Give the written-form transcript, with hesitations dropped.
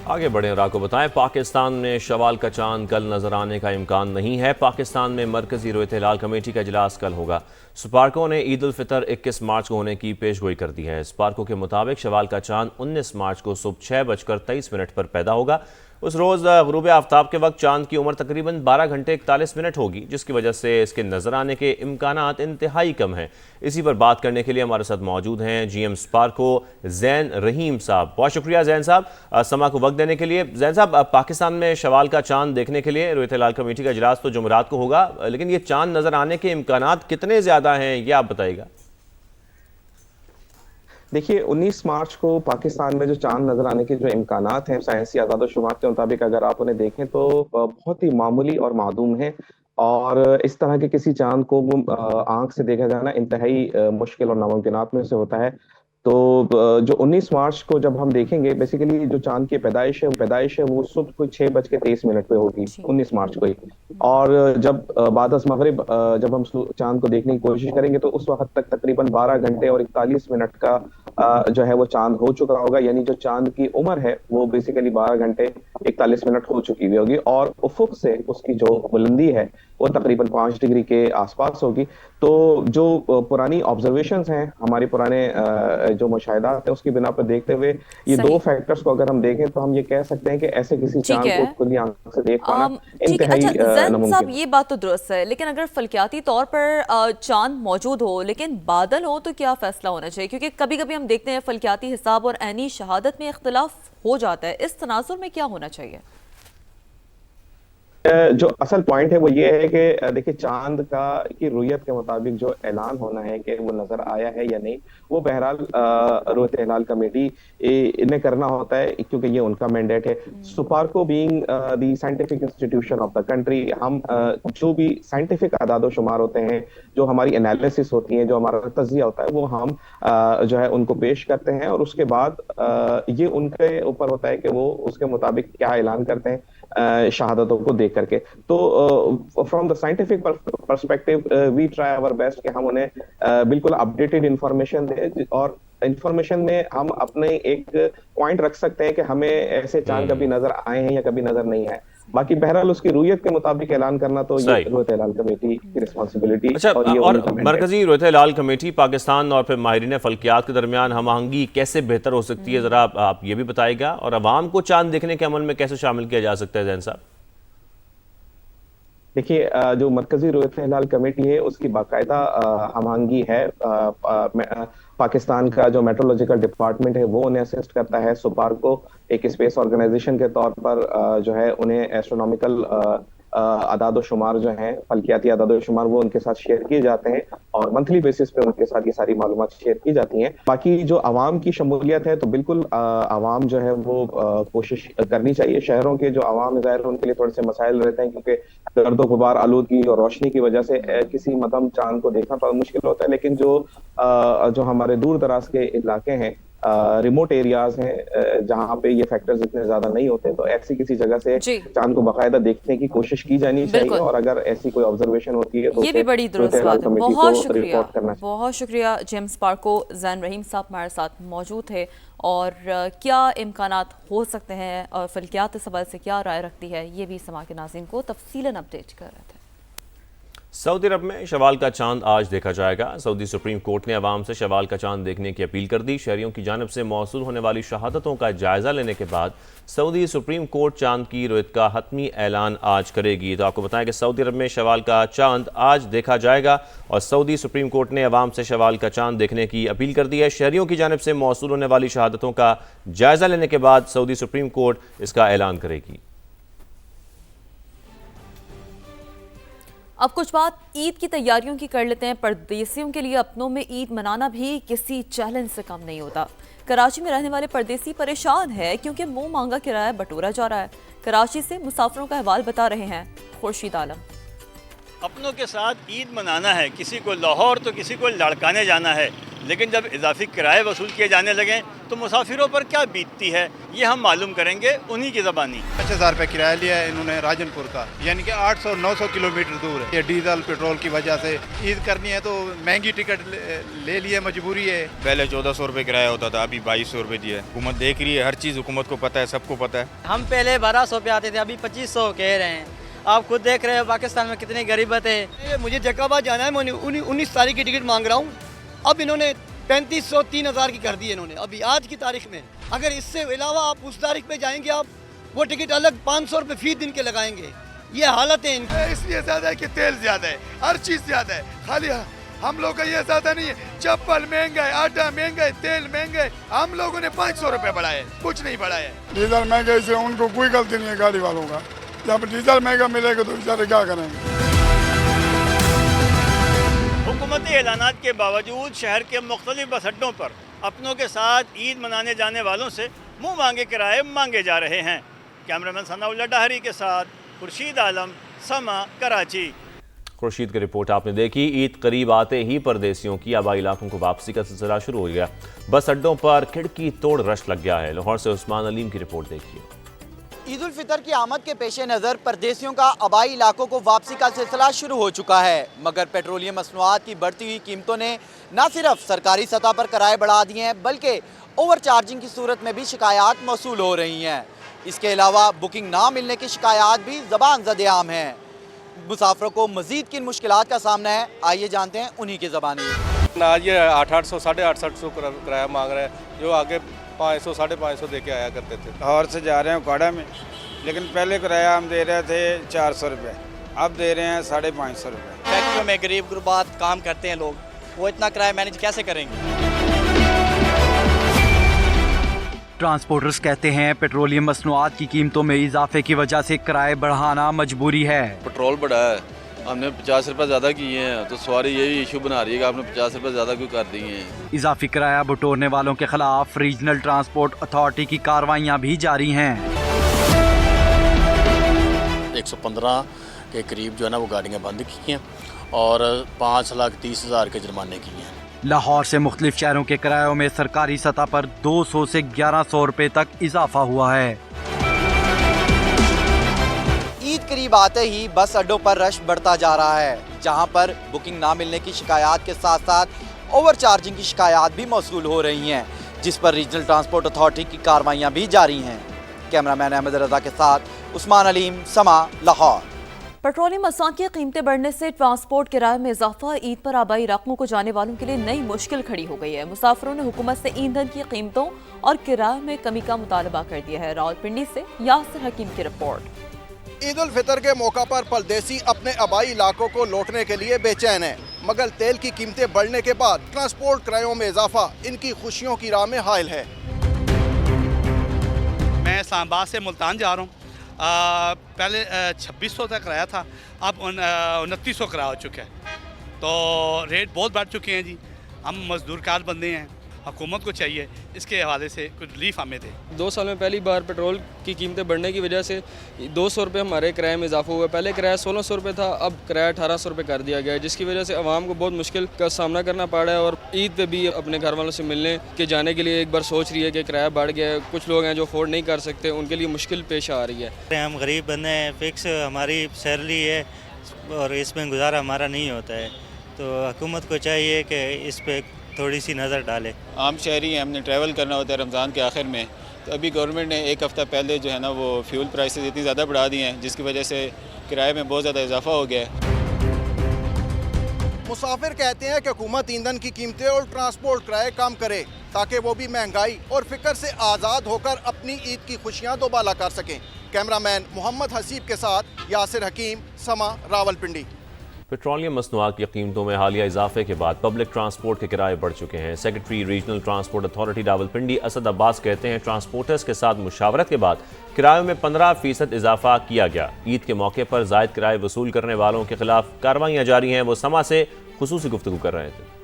आगे बढ़े और आपको बताएं, पाकिस्तान में शवाल का चांद कल नजर आने का इम्कान नहीं है। पाकिस्तान में मरकजी रोयत हिलाल कमेटी का इजलास कल होगा। स्पार्को ने ईद उल फितर 21 मार्च को होने की पेशगोई कर दी है। स्पार्को के मुताबिक शवाल का चांद 19 मार्च को सुबह 6:23 पर पैदा होगा। उस रोज़ ग़ुरूब आफ्ताब के वक्त चांद की उम्र तकरीबन 12 घंटे 41 मिनट होगी, जिसकी वजह से इसके नजर आने के इम्कानात इंतहाई कम हैं। इसी पर बात करने के लिए हमारे साथ मौजूद हैं GM स्पार्को ज़ैन रहीम साहब। बहुत शुक्रिया ज़ैन साहब समा को वक्त देने के लिए। ज़ैन साहब, पाकिस्तान में शवाल का चांद देखने के लिए रोयत हिलाल कमेटी का इजलास तो जुमेरात को होगा, लेकिन ये चांद नजर आने के इम्कानात कितने ज़्यादा हैं, ये आप बताइएगा। देखिए, 19 मार्च को पाकिस्तान में जो चांद नजर आने के जो इम्कानात हैं, साइंसी आदाद-ओ-शुमार के मुताबिक अगर आप उन्हें देखें तो बहुत ही मामूली और मादूम है। और इस तरह के किसी चांद को आंख से देखा जाना इंतहाई मुश्किल और नामुमकिनात में से होता है। तो जो 19 मार्च को जब हम देखेंगे, बेसिकली जो चांद की पैदाइश है वो सुबह कोई 6:23 पे होगी, जी। 19 मार्च को ही। और जब बाद मगरिब जब हम चांद को देखने की कोशिश करेंगे तो उस वक्त तक तकरीबन 12 घंटे और 41 मिनट का जो है वो चांद हो चुका होगा। यानी जो चांद की उम्र है वो बेसिकली 12 घंटे 41 मिनट हो चुकी हुई होगी, और उफुक से उसकी जो बुलंदी है वो तकरीबन 5 डिग्री के आसपास होगी। तो जो पुरानी ऑब्जर्वेशंस हैं, हमारे पुराने जो मुशाहिदात है, उसकी बिना पर देखते हुए ये दो फैक्टर्स को अगर हम देखें तो हम ये कह सकते हैं कि ऐसे किसी ठीक चांद है। को खुली आंख से देख पाना ठीक है। इंतहाई अच्छा जैन नामुमकिन साहब, है। ये बात तो दुरुस्त है, लेकिन अगर फल्कियाती तौर पर चांद मौजूद हो लेकिन बादल हो तो क्या फैसला होना चाहिए? क्योंकि कभी कभी हम देखते हैं फल्कियाती हिसाब और ऐनी शहादत में इख्तिलाफ हो जाता है, इस तनाजुर में क्या होना चाहिए? जो असल पॉइंट है वो ये है कि देखिए, चांद का की रुयत के मुताबिक जो ऐलान होना है कि वो नजर आया है या नहीं, वो बहरहाल रोयत हिलाल कमेटी ने करना होता है, क्योंकि ये उनका मैंडेट है। SUPARCO being the scientific institution of the country, हम जो भी साइंटिफिक अदाद शुमार होते हैं, जो हमारी एनालिसिस होती है, जो हमारा तज्जिया होता है, वो हम जो है उनको पेश करते हैं, और उसके बाद ये उनके ऊपर होता है कि वो उसके मुताबिक क्या ऐलान करते हैं शहादतों को देख करके। तो from the scientific perspective we try our best कि हम उन्हें बिल्कुल अपडेटेड इंफॉर्मेशन दें, और इंफॉर्मेशन में हम अपने एक पॉइंट रख सकते हैं कि हमें ऐसे चांद कभी नजर आए हैं या कभी नजर नहीं आए। बाकी बहरहाल उसकी रुयत के मुताबिक ऐलान करना तो ये रोयत हिलाल कमेटी की रिस्पॉन्सिबिलिटी। अच्छा, और ये और उनका mandate। मरकजी रोयत हिलाल कमेटी पाकिस्तान और फिर माहिरीन फल्कियात के दरमियान हम आहंगी कैसे बेहतर हो सकती है, जरा आप ये भी बताइएगा, और अवाम को चांद देखने के अमल में कैसे शामिल किया जा सकता है ज़ैन साहब? देखिए, जो मरकजी रोयत हिलाल कमेटी है उसकी बाकायदा हमआहंगी है। पाकिस्तान का जो मेट्रोलॉजिकल डिपार्टमेंट है वो उन्हें असिस्ट करता है। सुपार्को एक स्पेस ऑर्गेनाइजेशन के तौर पर जो है उन्हें एस्ट्रोनॉमिकल अदाद शुमार जो हैं, फल्कियाती अदाद शुमार, वो उनके साथ शेयर किए जाते हैं, और मंथली बेसिस पे उनके साथ ये सारी मालूमात शेयर की जाती हैं। बाकी जो आवाम की शमूलियत है, तो बिल्कुल आवाम जो है वो कोशिश करनी चाहिए। शहरों के जो आवाम है, ज़ाहिर उनके लिए थोड़े से मसाइल रहते हैं, क्योंकि गर्दो गुबार, आलूदगी और रोशनी की वजह से किसी मदम चांद को देखना थोड़ा मुश्किल होता है। लेकिन जो हमारे दूर दराज के इलाके हैं, रिमोट एरियाज हैं, जहां पे ये फैक्टर्स इतने ज्यादा नहीं होते, तो ऐसी किसी जगह से चांद को बाकायदा देखने की कोशिश की जानी चाहिए, और अगर ऐसी कोई ऑब्जर्वेशन होती है तो ये भी बड़ी दुरुस्त बात है। बहुत शुक्रिया जेम्स स्पार्को। ज़ैन रहीम साहब हमारे साथ मौजूद थे, और क्या इम्कानात हो सकते हैं और फल्कियात इस हवाले से क्या राय रखती है, ये भी समा के नाज़रीन को तफसीलन अपडेट कर रहे थे। सऊदी अरब में शवाल का चांद आज देखा जाएगा। सऊदी सुप्रीम कोर्ट ने अवाम से शवाल का चांद देखने की अपील कर दी। शहरियों की जानिब से मौसूल होने वाली शहादतों का जायजा लेने के बाद सऊदी सुप्रीम कोर्ट चांद की रुयत का हतमी ऐलान आज करेगी। तो आपको बताएं कि सऊदी अरब में शवाल का चांद आज देखा जाएगा, और सऊदी सुप्रीम कोर्ट ने अवाम से शवाल का चांद देखने की अपील कर दी है। शहरियों की जानिब से मौसूल होने वाली शहादतों का जायजा लेने के बाद सऊदी सुप्रीम कोर्ट इसका ऐलान करेगी। अब कुछ बात ईद की तैयारियों की कर लेते हैं। परदेसियों के लिए अपनों में ईद मनाना भी किसी चैलेंज से कम नहीं होता। कराची में रहने वाले परदेसी परेशान है क्योंकि मुंह मांगा किराया बटोरा जा रहा है। कराची से मुसाफिरों का अहवाल बता रहे हैं खुर्शीद आलम। अपनों के साथ ईद मनाना है, किसी को लाहौर तो किसी को लड़काने जाना है, लेकिन जब इजाफी किराए वसूल किए जाने लगे तो मुसाफिरों पर क्या बीतती है, ये हम मालूम करेंगे उन्हीं की ज़बानी। 50,000 रुपये किराया लिया है इन्होंने राजनपुर का, यानी कि 800-900 किलोमीटर दूर है। ये डीजल पेट्रोल की वजह से ईद करनी है तो महंगी टिकट ले लिए, मजबूरी है। पहले 1400 रुपये किराया होता था, अभी 2200 रुपये दिया है। हुकूमत देख रही है, हर चीज़ हुकूमत को पता है, सबको पता है। हम पहले 1200 पे आते थे, अभी 2500 कह रहे हैं। आप खुद देख रहे हो पाकिस्तान में कितनी गरीबत है। मुझे जैकाबाद जाना है, मैं 19 तारीख की टिकट मांग रहा हूँ। अब इन्होंने 3500 3000 की कर दी इन्होंने अभी आज की तारीख में। अगर इससे अलावा आप उस तारीख पे जाएंगे, आप वो टिकट अलग 500 रुपये फी दिन के लगाएंगे। ये हालत है इनकी। इसलिए ज़्यादा है कि तेल ज़्यादा है, हर चीज़ ज़्यादा है। खाली हम लोग का ये ज़्यादा नहीं है, चप्पल महंगा है, आटा महंगा है, तेल महंगा है। हम लोगों ने 500 रुपये बढ़ाए, कुछ नहीं बढ़ाया। डीजल महंगाई से उनको कोई गलती नहीं है गाड़ी वालों का। जब डीजल महंगा मिलेगा तो बेचारे क्या करेंगे। हुकूमती ऐलानात के बावजूद शहर के मुख्तलिफ बस अड्डों पर अपनों के साथ ईद मनाने जाने वालों से मुँह मांगे किराए मांगे जा रहे हैं। कैमरामैन सनाउल्लाह डाहरी के साथ खुर्शीद आलम, समा, कराची। खुर्शीद की रिपोर्ट आपने देखी। ईद करीब आते ही परदेसियों की आबाई इलाकों को वापसी का सिलसिला शुरू हो गया। बस अड्डों पर खिड़की तोड़ रश लग गया है। लाहौर से उस्मान अलीम की रिपोर्ट देखिए। ईद उल फितर की आमद के पेश नज़र परदेसियों का आबाई इलाकों को वापसी का सिलसिला शुरू हो चुका है, मगर पेट्रोलियम मसनूआत की बढ़ती हुई कीमतों ने न सिर्फ सरकारी सतह पर किराए बढ़ा दिए हैं, बल्कि ओवर चार्जिंग की सूरत में भी शिकायत मौसूल हो रही हैं। इसके अलावा बुकिंग ना मिलने की शिकायत भी ज़बान ज़द-ए-आम है। मुसाफिरों को मज़ीद किन मुश्किलात का सामना है, आइए जानते हैं उन्हीं की ज़बानी। आज ये 800 850 किराया मांग रहे हैं, जो आगे 500 550 दे के आया करते थे। लाहौर से जा रहे हैं कोड़ा में, लेकिन पहले किराया हम दे रहे थे 400 रुपये, अब दे रहे हैं 550 रुपये। फैक्ट्रियों में गरीब गुरबात काम करते हैं लोग, वो इतना किराया मैनेज कैसे करेंगे। ट्रांसपोर्टर्स कहते हैं पेट्रोलियम मसनूआत की कीमतों में इजाफे की वजह से किराए बढ़ाना मजबूरी है। पेट्रोल बढ़ा है, हमने 50 रुपये ज़्यादा किए हैं, तो सवारी यही इशू बना रही है कि आपने 50 रुपये ज़्यादा क्यों कर दिए हैं। इजाफी किराया बटोरने वालों के खिलाफ रीजनल ट्रांसपोर्ट अथॉरिटी की कार्रवाइयाँ भी जारी हैं। 115 के करीब जो है ना वो गाड़ियाँ बंद की हैं और 5,30,000 के जुर्माने किए हैं। लाहौर से मुख्तलिफ शहरों के किरायों में सरकारी सतह पर 200 से 1100 रुपये तक इजाफा हुआ है। ईद करीब आते ही बस अड्डों पर रश बढ़ता जा रहा है, जहां पर बुकिंग ना मिलने की शिकायत के साथ साथ ओवर चार्जिंग की शिकायत भी मौसूल हो रही हैं, जिस पर रीजनल ट्रांसपोर्ट अथॉरिटी की कार्रवाइयाँ भी जारी हैं। कैमरामैन अहमद रजा के साथ उस्मान अलीम, समा, लाहौर। पेट्रोलियम मसनूआत की कीमतें बढ़ने से ट्रांसपोर्ट किराए में इजाफा ईद पर आबाई इलाकों को जाने वालों के लिए नई मुश्किल खड़ी हो गई है। मुसाफिरों ने हुकूमत से ईंधन की कीमतों और किराए में कमी का मुतालबा कर दिया है। रावलपिंडी से यासिर हकीम की रिपोर्ट। ईद उल फितर के मौका पर परदेसी अपने आबाई इलाकों को लौटने के लिए बेचैन है, मगर तेल की कीमतें बढ़ने के बाद ट्रांसपोर्ट किरायों में इजाफा इनकी खुशियों की राह में हायल है। मैं इस्लामाबाद से मुल्तान जा रहा हूँ। पहले 2600 तक किराया था, अब 2900 किराया हो चुका है, तो रेट बहुत बढ़ चुके हैं जी। हम मजदूर कार बंदे हैं, हुकूमत को चाहिए इसके हवाले से कुछ रिलीफ हमें दे। 2 साल में पहली बार पेट्रोल की कीमतें बढ़ने की वजह से 200 रुपये हमारे किराए में इजाफा हुआ। पहले किराया 1600 रुपये था, अब किराया 1800 रुपये कर दिया गया है, जिसकी वजह से आवाम को बहुत मुश्किल का सामना करना पड़ रहा है। और ईद पे भी अपने घर वालों से मिलने के जाने के लिए एक बार सोच रही है कि किराया बढ़ गया है। कुछ लोग हैं जो अफोर्ड नहीं कर सकते, उनके लिए मुश्किल पेश आ रही है। हम गरीब बंदे हैं, फिक्स हमारी सैलरी है और इसमें गुजारा हमारा नहीं होता है, तो हुकूमत को चाहिए कि इस पे थोड़ी सी नज़र डाले। आम शहरी हैं, हमने ट्रैवल करना होता है रमज़ान के आखिर में, तो अभी गवर्नमेंट ने एक हफ़्ता पहले जो है ना वो फ्यूल प्राइसेस इतनी ज़्यादा बढ़ा दी हैं, जिसकी वजह से किराए में बहुत ज़्यादा इजाफा हो गया है। मुसाफिर कहते हैं कि हुकूमत ईंधन की कीमतें और ट्रांसपोर्ट किराए कम करे, ताकि वो भी महंगाई और फिक्र से आज़ाद होकर अपनी ईद की खुशियाँ दोबाला कर सकें। कैमरामैन मोहम्मद हसीब के साथ यासिर हकीम, समा, रावलपिंडी। पेट्रोलियम मसनूआत की कीमतों में हालिया इजाफे के बाद पब्लिक ट्रांसपोर्ट के किराए बढ़ चुके हैं। Secretary regional transport authority Rawalpindi Asad Abbas कहते हैं ट्रांसपोर्टर्स के साथ मुशावरत के बाद किरायों में 15% इजाफा किया गया। ईद के मौके पर जायद किराए वसूल करने वालों के खिलाफ कार्रवाइयाँ जारी हैं। वो समा से खुसूसी गुफ्तगू कर रहे थे।